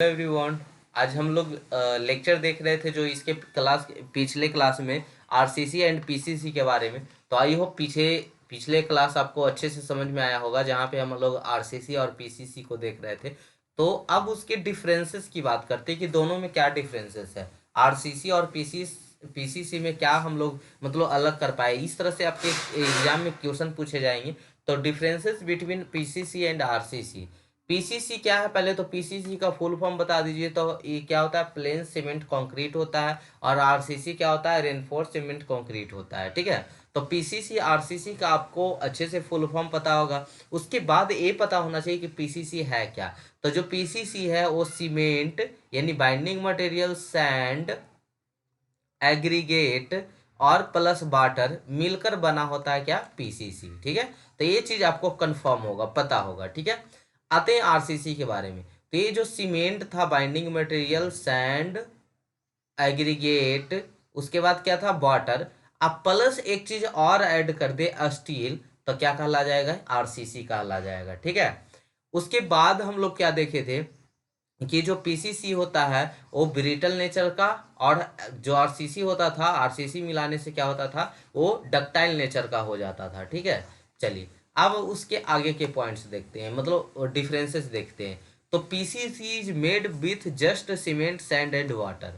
Everyone. आज हम लोग लेक्चर देख रहे थे जो इसके पिछले क्लास में आरसीसी एंड पीसीसी के बारे में। तो आई होप पिछले क्लास आपको अच्छे से समझ में आया होगा, जहाँ पे हम लोग आरसीसी और पीसीसी को देख रहे थे। तो अब उसके डिफरेंसेस की बात करते हैं कि दोनों में क्या डिफरेंसेस है। आरसीसी और पीसीसी में क्या हम लोग मतलब अलग कर पाए, इस तरह से आपके एग्जाम में क्वेश्चन पूछे जाएंगे। तो differences between PCC and RCC. PCC क्या है, पहले तो पीसीसी का फुल फॉर्म बता दीजिए। तो ये क्या होता है, प्लेन सीमेंट कंक्रीट होता है। और आरसीसी क्या होता है, रेनफोर्स सीमेंट कंक्रीट होता है। ठीक है, तो पीसीसी आरसीसी का आपको अच्छे से फुल फॉर्म पता होगा। उसके बाद ये पता होना चाहिए कि पीसीसी है क्या। तो जो पीसीसी है वो सीमेंट यानी बाइंडिंग मटेरियल, सैंड, एग्रीगेट और प्लस वाटर मिलकर बना होता है क्या, पीसीसी। ठीक है, तो ये चीज आपको कंफर्म होगा, पता होगा। ठीक है, आते हैं आरसीसी के बारे में। तो ये जो सीमेंट था, बाइंडिंग मटेरियल, सैंड, एग्रीगेट, उसके बाद क्या था, वाटर। अब प्लस एक चीज और ऐड कर दे, स्टील, तो क्या कहला जाएगा, आरसीसी कहला जाएगा। ठीक है, उसके बाद हम लोग क्या देखे थे कि जो पीसीसी होता है वो ब्रिटल नेचर का, और जो आरसीसी होता था, आरसीसी मिलाने से क्या होता था, वो डक्टाइल नेचर का हो जाता था। ठीक है, चलिए अब उसके आगे के पॉइंट्स देखते हैं, मतलब डिफरेंसेस देखते हैं। तो PCC is made with just cement, sand and water.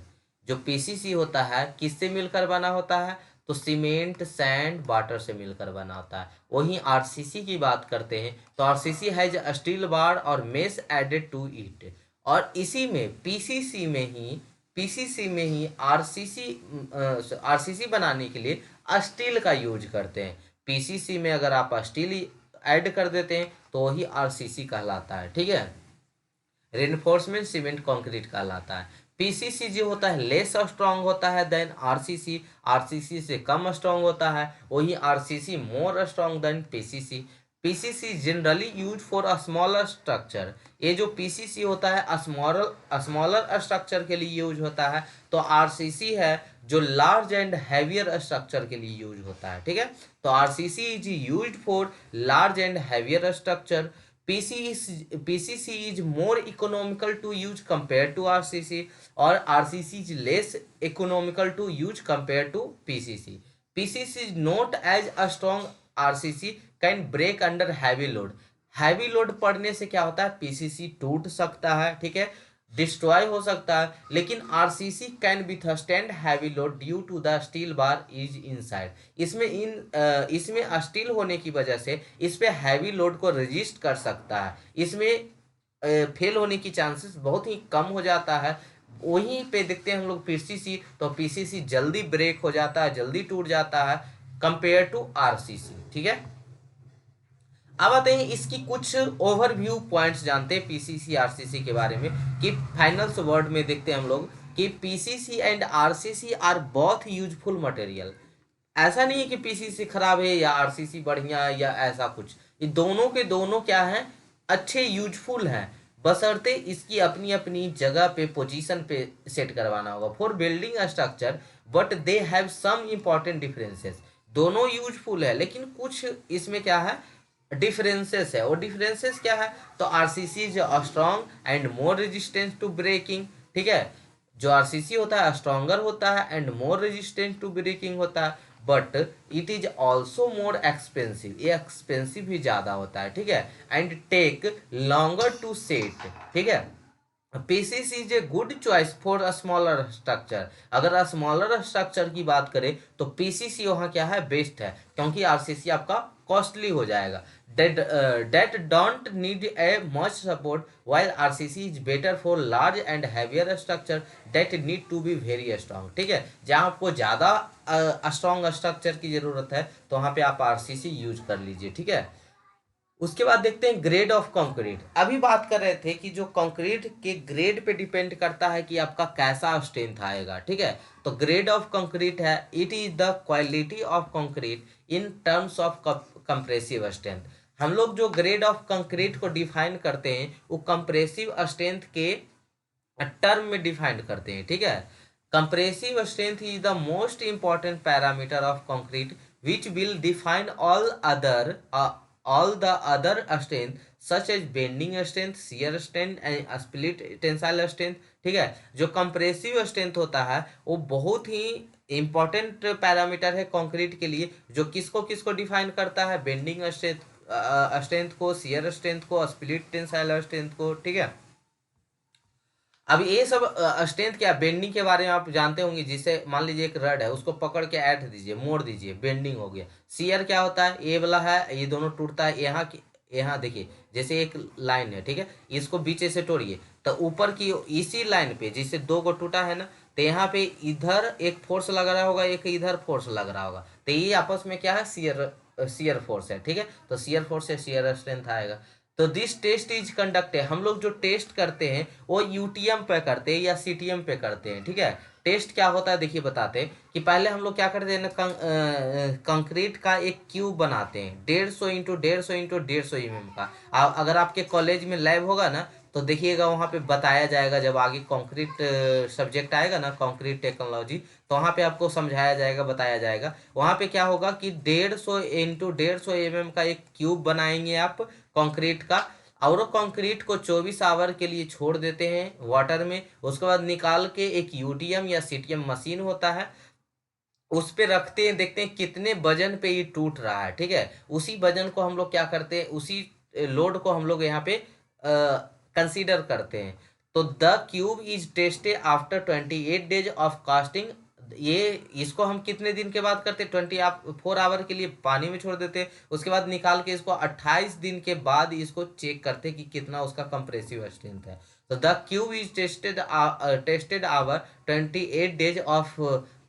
जो पीसीसी होता है किससे मिलकर बना होता है, तो सीमेंट, सैंड, वाटर से मिलकर बना होता है। वहीं आरसीसी की बात करते हैं तो आरसीसी हैज स्टील बार और मेस एडेड टू इट। और इसी में पीसीसी में ही आरसीसी बनाने के लिए स्टील का यूज करते हैं। पीसीसी में अगर आप स्टील ऐड कर देते हैं तो वही आरसीसी कहलाता है। ठीक है, रेनफोर्समेंट सीमेंट कंक्रीट कहलाता है। पीसीसी जो होता है लेस स्ट्रांग होता है देन आरसीसी, आरसीसी से कम स्ट्रांग होता है। वही RCC more strong than PCC. PCC generally use for a smaller structure. ये जो पीसीसी होता है स्मॉलर स्ट्रक्चर के लिए यूज होता है। तो आरसीसी है जो लार्ज एंड हैवियर स्ट्रक्चर के लिए यूज होता है। ठीक है, तो RCC is used for large and heavier structure. PCC is more economical to use compared to RCC, or RCC is less economical to use compared to PCC. PCC is not as a strong, RCC can break under heavy load. Heavy load पड़ने से क्या होता है, PCC टूट सकता है। ठीक है, डिस्ट्रॉय हो सकता है। लेकिन RCC can be withstand heavy load due to the steel bar is inside. इसमें स्टील होने की वजह से इस पे हैवी लोड को रजिस्ट कर सकता है। इसमें फेल होने की चांसेस बहुत ही कम हो जाता है। वहीं पे देखते हैं हम लोग पीसीसी, तो पीसीसी जल्दी ब्रेक हो जाता है, जल्दी टूट जाता है कंपेयर टू आरसीसी। ठीक है, अब आते हैं इसकी कुछ ओवरव्यू पॉइंट्स जानते हैं पीसीसी आरसीसी के बारे में। कि फाइनल्स वर्ड में देखते हैं हम लोग कि PCC and RCC are both useful material. ऐसा नहीं है कि पीसीसी खराब है या आरसीसी बढ़िया है या ऐसा कुछ। ये दोनों के दोनों क्या है, अच्छे, यूजफुल हैं, बशर्ते इसकी अपनी अपनी जगह पे, पोजीशन पे सेट करवाना होगा for building structure. But they have some important differences. दोनों यूजफुल है लेकिन कुछ इसमें क्या है, डिफरेंसेस है। और डिफरेंसेस क्या है, तो RCC is strong and more resistance to breaking. ठीक है, जो आरसीसी होता है स्ट्रॉन्गर होता है and more resistant to breaking होता है। But it is also more expensive, ये एक्सपेंसिव भी ज़्यादा होता है। ठीक है, and take longer to set. ठीक है, PCC is a good choice for a smaller structure. अगर स्मॉलर स्ट्रक्चर की बात करें तो पीसीसी वहाँ क्या है, बेस्ट है, क्योंकि आरसीसी आपका कॉस्टली हो जाएगा। that don't need a much support, while RCC is better for large and heavier structure that need to be very strong। ठीक है, जहाँ आपको ज़्यादा स्ट्रॉन्ग स्ट्रक्चर की ज़रूरत है तो वहाँ पे आप आरसीसी यूज कर लीजिए। ठीक है, उसके बाद देखते हैं ग्रेड ऑफ कंक्रीट। अभी बात कर रहे थे कि जो कंक्रीट के ग्रेड पे डिपेंड करता है कि आपका कैसा स्ट्रेंथ आएगा। ठीक है, तो ग्रेड ऑफ कंक्रीट है, it is the quality of concrete in terms of compressive strength. हम लोग जो ग्रेड ऑफ कंक्रीट को डिफाइन करते हैं वो कंप्रेसिव स्ट्रेंथ के टर्म में डिफाइन करते हैं। ठीक है, compressive strength is the most important parameter of concrete which will define all the other strength such as bending strength, shear strength and split tensile strength. ठीक है, जो कंप्रेसिव स्ट्रेंथ होता है वो बहुत ही इंपॉर्टेंट पैरामीटर है कंक्रीट के लिए, जो किसको किसको डिफाइन करता है, बेंडिंग स्ट्रेंथ स्ट्रेंथ को, शियर स्ट्रेंथ को, स्प्लिट टेंसाइल स्ट्रेंथ को। ठीक है, अब ये सब स्ट्रेंथ क्या, बेंडिंग के बारे में आप जानते होंगे, जिसे मान लीजिए एक रड है, उसको पकड़ के ऐठ दीजिए, मोड़ दीजिए, बेंडिंग हो गया। शियर क्या होता है, ये वाला है, ये दोनों टूटता है, यहाँ की यहाँ देखिए, जैसे एक लाइन है, ठीक है, इसको बीच से तोड़िए, तो ऊपर की इसी लाइन पे जिससे दो को टूटा है ना, तो यहाँ पे इधर एक फोर्स लग रहा होगा, एक इधर फोर्स लग रहा होगा, तो ये आपस में क्या है, शियर फोर्स है। ठीक है, तो शियर फोर्स से शियर स्ट्रेंथ आएगा। तो दिस टेस्ट इज कंडक्टेड, हम लोग जो टेस्ट करते हैं वो यूटीएम पे करते हैं या सीटीएम पे करते हैं। ठीक है, टेस्ट क्या होता है देखिए बताते हैं कि पहले हम लोग क्या करते हैं ना, कंक्रीट का एक क्यूब बनाते हैं 150 x 150 x 150 mm का। अगर आपके कॉलेज में लैब होगा ना, तो देखिएगा वहाँ पे बताया जाएगा, जब आगे कंक्रीट सब्जेक्ट आएगा ना, कंक्रीट टेक्नोलॉजी, तो वहाँ पे आपको समझाया जाएगा, बताया जाएगा। वहाँ पे क्या होगा कि 150 x 150 mm का एक क्यूब बनाएंगे आप कंक्रीट का, और कंक्रीट को 24 आवर के लिए छोड़ देते हैं वाटर में। उसके बाद निकाल के एक यूटीएम या सीटीएम मशीन होता है, उस पे रखते हैं, देखते हैं कितने वजन पे ये टूट रहा है। ठीक है, उसी वजन को हम लोग क्या करते हैं, उसी लोड को हम लोग यहाँ पे कंसीडर करते हैं। तो the cube is tested after 28 days of casting. ये इसको हम कितने दिन के बाद करते हैं, 24 आवर के लिए पानी में छोड़ देते हैं, उसके बाद निकाल के इसको 28 दिन के बाद इसको चेक करते हैं कि कितना उसका कंप्रेसिव स्ट्रेंथ है। तो the cube is tested hour 28 days of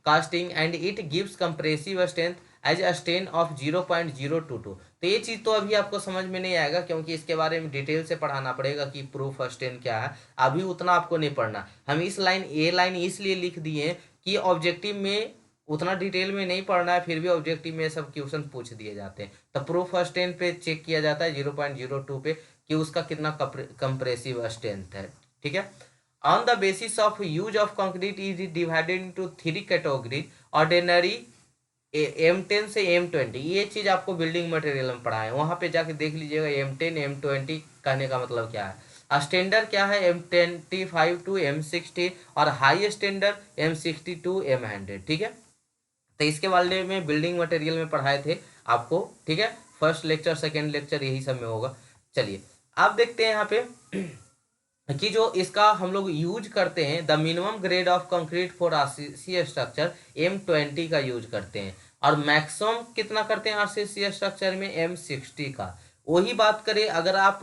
casting and it gives compressive strength as a strain of 0.022। तो ये चीज़ तो अभी आपको समझ में नहीं आएगा, क्योंकि इसके बारे में डिटेल से पढ़ाना पड़ेगा कि प्रूफ स्ट्रेन क्या है। अभी उतना आपको नहीं पढ़ना, हम इस लाइन ये लाइन इसलिए लिख दिए हैं कि ऑब्जेक्टिव में उतना डिटेल में नहीं पढ़ना है, फिर भी ऑब्जेक्टिव में सब क्वेश्चन पूछ दिए जाते हैं। तो प्रूफ स्ट्रेंथ पे चेक किया जाता है 0.02 पे कि उसका कितना कंप्रेसिव स्ट्रेंथ है। ठीक है, on the basis of use of concrete is divided into 3 categories, ordinary, M10 से M20। ये चीज आपको बिल्डिंग मटेरियल में पढ़ा है, वहां पे जाके देख लीजिएगा M10 M20 कहने का मतलब क्या है। स्टैंडर्ड क्या है, M25 to M60, और high standard M60 to M100। ठीक है, तो इसके बारे में बिल्डिंग मटेरियल में पढ़ाए थे आपको। ठीक है, फर्स्ट लेक्चर सेकेंड लेक्चर यही सब में होगा। चलिए आप देखते हैं यहाँ पे कि जो इसका हम लोग यूज करते हैं, the minimum grade of concrete for RCC structure M20 का यूज करते हैं, और मैक्सिमम कितना करते हैं आरसीसी स्ट्रक्चर में, M60 का। वही बात करें अगर आप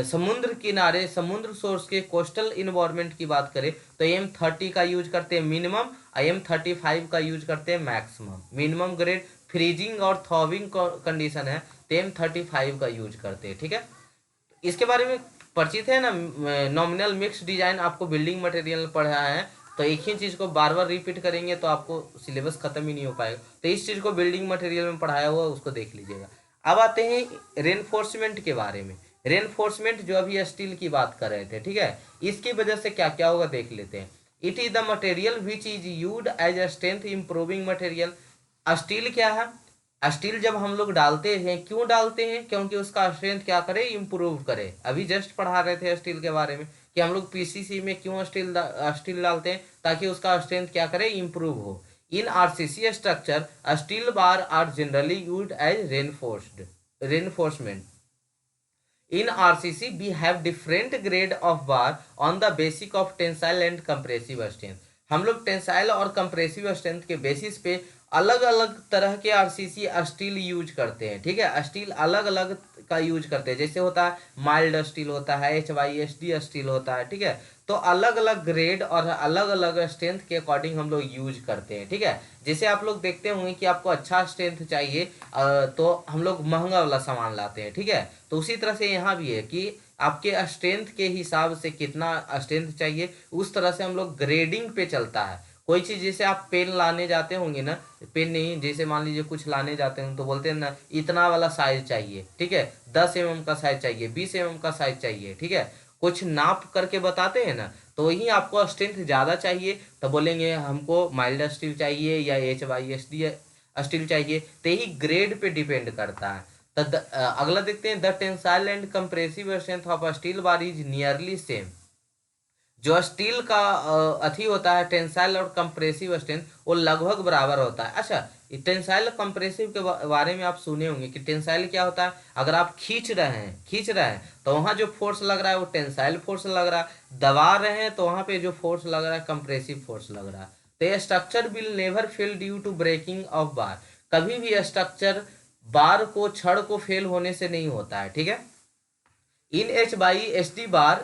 समुद्र किनारे, समुद्र सोर्स के कोस्टल इन्वायरमेंट की बात करें, तो M30 का यूज करते हैं मिनिमम, M35 का यूज करते हैं मैक्सिमम। मिनिमम ग्रेड फ्रीजिंग और थॉविंग कंडीशन है तो M35 का यूज करते हैं। ठीक है, इसके बारे में परिचित है ना, नॉमिनल मिक्स डिजाइन आपको बिल्डिंग मटेरियल पढ़ा है, तो एक ही चीज़ को बार बार रिपीट करेंगे तो आपको सिलेबस खत्म ही नहीं हो पाएगा। तो इस चीज़ को बिल्डिंग मटेरियल में पढ़ाया हुआ उसको देख लीजिएगा। अब आते हैं रेनफोर्समेंट के बारे में। रेनफोर्समेंट जो अभी स्टील की बात कर रहे थे, ठीक है, इसकी वजह से क्या क्या होगा देख लेते हैं। It is the material which is use as a strength improving material. Steel क्या है, स्टील जब हम लोग डालते हैं, क्यों डालते हैं, क्योंकि उसका स्ट्रेंथ क्या करे, इम्प्रूव करे। अभी जस्ट पढ़ा रहे थे स्टील के बारे में कि हम लोग पीसीसी में क्यों स्टील डालते हैं, ताकि उसका स्ट्रेंथ क्या करे, इम्प्रूव हो। In RCC structure steel bar are generally used as reinforcement. In RCC, we have different grade of bar on the basic of tensile and compressive strength। हम लोग टेंसाइल और कंप्रेसिव स्ट्रेंथ के basis पे अलग अलग तरह के आरसीसी स्टील यूज करते हैं। ठीक है, स्टील अलग अलग का यूज करते हैं, जैसे होता है माइल्ड स्टील होता है, HYSD स्टील होता है। ठीक है, तो अलग अलग ग्रेड और अलग अलग स्ट्रेंथ के अकॉर्डिंग हम लोग यूज करते हैं। ठीक है, जैसे आप लोग देखते होंगे कि आपको अच्छा स्ट्रेंथ चाहिए तो हम लोग महंगा वाला सामान लाते हैं। ठीक है, तो उसी तरह से यहाँ भी है कि आपके स्ट्रेंथ के हिसाब से कितना स्ट्रेंथ चाहिए, उस तरह से हम लोग ग्रेडिंग पे चलता है। कोई चीज़ जैसे आप पेन लाने जाते होंगे ना, पेन नहीं, जैसे मान लीजिए कुछ लाने जाते हैं तो बोलते हैं ना इतना वाला साइज चाहिए। ठीक है, 10 mm का साइज चाहिए, 20 mm का साइज चाहिए। ठीक है, कुछ नाप करके बताते हैं ना, तो वही आपको स्ट्रेंथ ज़्यादा चाहिए तो बोलेंगे हमको माइल्ड स्टील चाहिए या HYSD स्टील चाहिए। तो यही ग्रेड पे डिपेंड करता है। तो अगला देखते हैं, the tensile and compressive strength of steel bar is nearly same. जो स्टील का अथी होता है टेंसाइल और कंप्रेसिव स्ट्रेंथ, वो लगभग बराबर होता है। अच्छा, टेंसाइल कंप्रेसिव के बारे में आप सुने होंगे कि टेंसाइल क्या होता है, अगर आप खींच रहे हैं तो वहाँ जो फोर्स लग रहा है वो टेंसाइल फोर्स लग रहा है, दबा रहे हैं तो वहाँ पे जो फोर्स लग रहा है कंप्रेसिव फोर्स लग रहा है। तो ये structure will never fail due to breaking of bar, कभी भी स्ट्रक्चर बार को छड़ को फेल होने से नहीं होता है, ठीक है। In H by SD bar,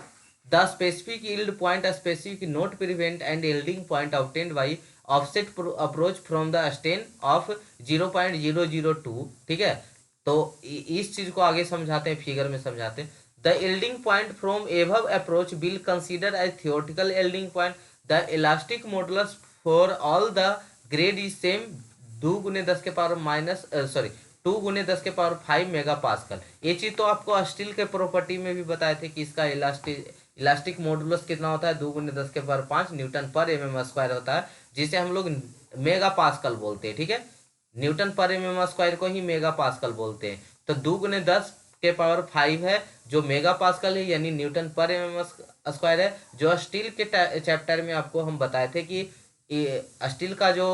the specific yield point, a specific node prevent and yielding point obtained by offset approach from the strain of 0.002, ठीक है। तो इस चीज को आगे समझाते हैं, फिगर में समझाते हैं। The yielding point from above approach will consider as theoretical yielding point. The elastic modulus for all the grade is same, 2 गुने 10 के पावर माइनस सॉरी 2 गुने 10 के पावर 5 मेगा पास्कल। ये चीज तो आपको स्टील के प्रॉपर्टी में भी बताए थे कि इसका इलास्टिक मॉडुलस कितना होता है, 2 गुने 10 के पावर 5 न्यूटन पर एमएम स्क्वायर होता है, जिसे हम लोग मेगा पास्कल बोलते हैं, ठीक है। न्यूटन पर एमएम स्क्वायर को ही मेगा पास्कल बोलते हैं। तो 2 गुने 10 के पावर 5 है जो मेगा पास्कल है, यानी न्यूटन पर एमएम स्क्वायर है। जो स्टील के चैप्टर में आपको हम बताए थे कि स्टील का जो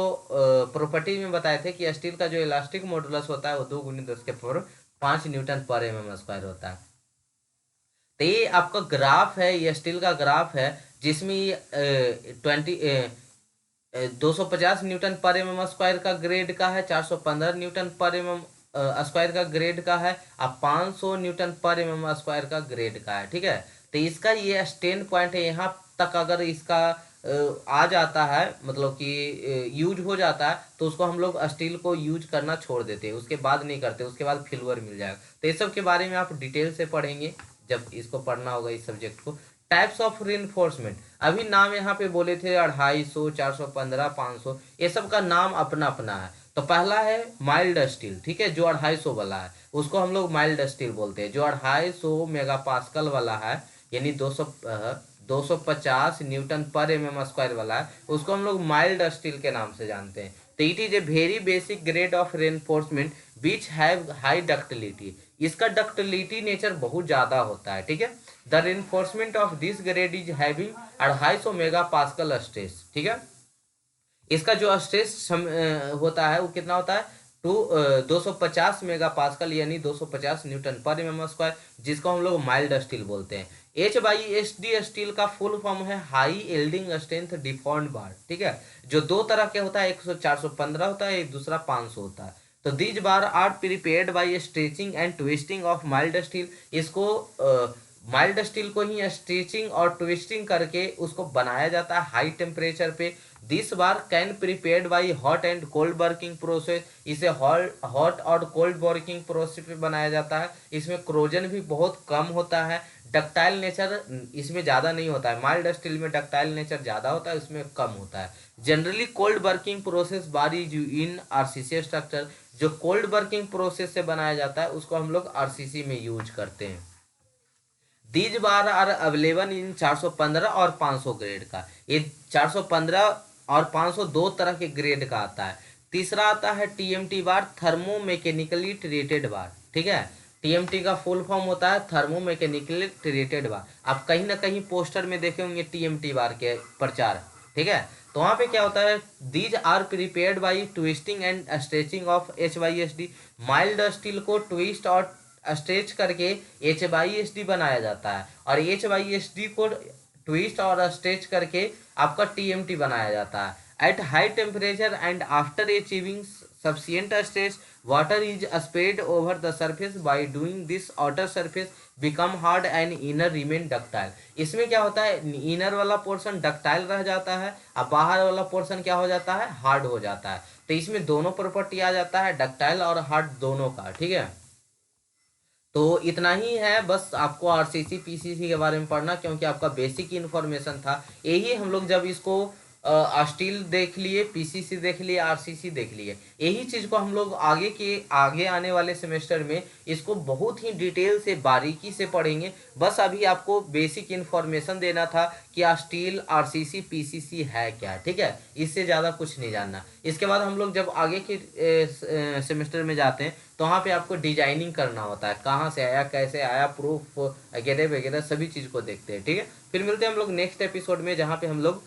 प्रॉपर्टी में बताए थे कि स्टील का जो इलास्टिक मॉडुलस होता है वो 2 गुने 10 के पावर 5 न्यूटन पर एमएम स्क्वायर होता है। तो ये आपका ग्राफ है, ये स्टील का ग्राफ है जिसमें 250 न्यूटन पर एमएम स्क्वायर का ग्रेड का है, 415 न्यूटन पर एमएम स्क्वायर का ग्रेड का है, अब 500 न्यूटन पर एमएम स्क्वायर का ग्रेड का है, ठीक है। तो इसका ये स्टैंड पॉइंट है, यहाँ तक अगर इसका आ जाता है, मतलब कि यूज हो जाता है, तो उसको हम लोग स्टील को यूज करना छोड़ देते हैं, उसके बाद नहीं करते, उसके बाद फेल्यूर मिल जाएगा। तो इस सब के बारे में आप डिटेल से पढ़ेंगे जब इसको पढ़ना होगा इस सब्जेक्ट को। टाइप्स ऑफ रिइंफोर्समेंट, अभी नाम यहाँ पे बोले थे 250, 415, 500, ये सब का नाम अपना अपना है। तो पहला है माइल्ड स्टील, ठीक है, जो 250 वाला है उसको हम लोग माइल्ड स्टील बोलते हैं। जो 250 मेगा पास्कल वाला है, यानी 250 न्यूटन पर एमएम स्क्वायर वाला है, उसको हम लोग माइल्ड स्टील के नाम से जानते हैं। तो it is a very basic grade of reinforcement which have high ductility, इसका डक्टिलिटी नेचर बहुत ज्यादा होता है, ठीक है। The reinforcement of this grade is having 250 mega pascal stress, ठीक है। इसका जो स्ट्रेस होता है वो कितना होता है, 250 मेगा पास्कल, यानी 250 न्यूटन पर एमएम स्क्वायर, जिसको हम लोग माइल्ड स्टील बोलते हैं। H by S D steel का फुल फॉर्म है हाई एल्डिंग स्ट्रेंथ डिफॉर्म्ड बार, ठीक है। जो दो तरह के होता है, एक 415 होता है, एक दूसरा 500 होता है। तो these bar are prepared by stretching and twisting of mild steel, इसको माइल्ड स्टील को ही स्ट्रेचिंग और ट्विस्टिंग करके उसको बनाया जाता है हाई टेम्परेचर पे। This bar can prepared by hot and cold working process, इसे हॉट और कोल्ड वर्किंग प्रोसेस पे बनाया जाता है। इसमें क्रोजन भी बहुत कम होता है, डक्टाइल नेचर इसमें ज़्यादा नहीं होता है। माइल्ड स्टील में डक्टाइल नेचर ज़्यादा होता है, इसमें कम होता है। Generally cold working process bar is in RCC structure, जो कोल्ड वर्किंग प्रोसेस से बनाया जाता है उसको हम लोग आरसीसी में यूज करते हैं। These bar are available in 415 और 500 ग्रेड का। ये 415 और 500 दो तरह के ग्रेड का आता है। तीसरा आता है TMT bar, thermo mechanically treated bar, ठीक है। टीएमटी का फुल फॉर्म होता है थर्मो मैकेनिकली ट्रीटेड बार। आप कहीं ना कहीं पोस्टर में देखे होंगे टीएमटी बार के प्रचार, ठीक है। तो वहाँ पे क्या होता है, these are prepared by twisting and stretching of HYSD, mild steel को ट्विस्ट और स्ट्रेच करके HYSD बनाया जाता है, और HYSD को ट्विस्ट और स्ट्रेच करके आपका TMT बनाया जाता है। At high temperature and after achieving sufficient stretch, water is spread over the surface, by doing this outer surface become hard and inner remain ductile. इसमें क्या होता है, इनर वाला पोर्शन डक्टाइल रह जाता है और बाहर वाला पोर्शन क्या हो जाता है, हार्ड हो जाता है। तो इसमें दोनों प्रॉपर्टी आ जाता है, डक्टाइल और हार्ड दोनों का, ठीक है। तो इतना ही है, बस आपको आरसीसी पीसीसी के बारे में पढ़ना, क्योंकि आपका बेसिक इन्फॉर्मेशन था यही। हम लोग जब इसको स्टील देख लिए, पीसीसी देख लिए, आरसीसी देख लिए, यही चीज को हम लोग आगे आने वाले सेमेस्टर में इसको बहुत ही डिटेल से बारीकी से पढ़ेंगे। बस अभी आपको बेसिक इन्फॉर्मेशन देना था कि स्टील, आरसीसी, पीसीसी है क्या, ठीक है। इससे ज़्यादा कुछ नहीं जानना। इसके बाद हम लोग जब आगे के सेमेस्टर में जाते हैं तो वहाँ पे आपको डिजाइनिंग करना होता है, कहाँ से आया, कैसे आया, प्रूफ वगैरह वगैरह सभी चीज़ को देखते हैं। ठीक है, फिर मिलते हैं हम लोग नेक्स्ट एपिसोड में, जहाँ पे हम लोग